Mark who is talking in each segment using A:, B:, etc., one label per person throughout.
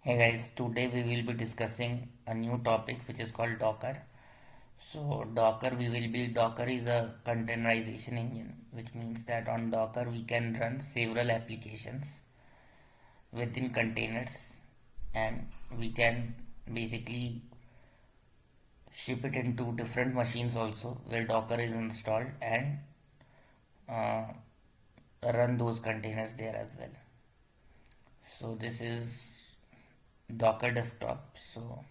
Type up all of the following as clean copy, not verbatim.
A: Hey guys, today we will be discussing a new topic which is called Docker. So Docker is a containerization engine, which means that on Docker we can run several applications within containers, and we can basically ship it into different machines also where Docker is installed and uh, run those containers there as well. So this is Docker desktop. So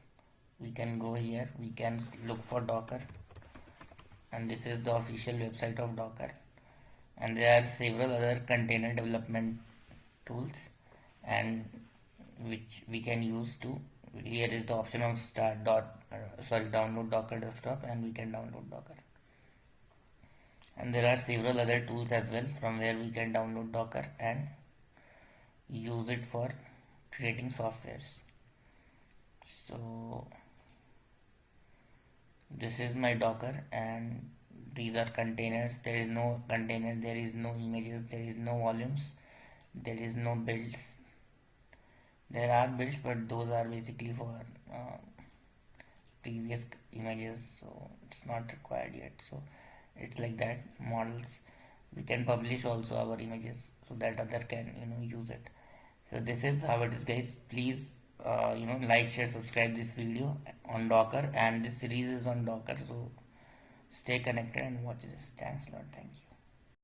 A: we can go here, we can look for Docker, and this is the official website of Docker. And there are several other container development tools, and which we can use to. Here is the option of download Docker desktop, and we can download Docker. And there are several other tools as well from where we can download Docker and use it for creating softwares. So this is my Docker, and these are containers. There is no container, there is no images, there is no volumes, there is no builds. There are builds, but those are basically for uh, previous images, so it's not required yet. So it's like that. Models, we can publish also our images so that other can use it. So this is how it is, guys. Please like, share, subscribe this video on Docker, and this series is on Docker. So stay connected and watch this. Thanks a lot. Thank you.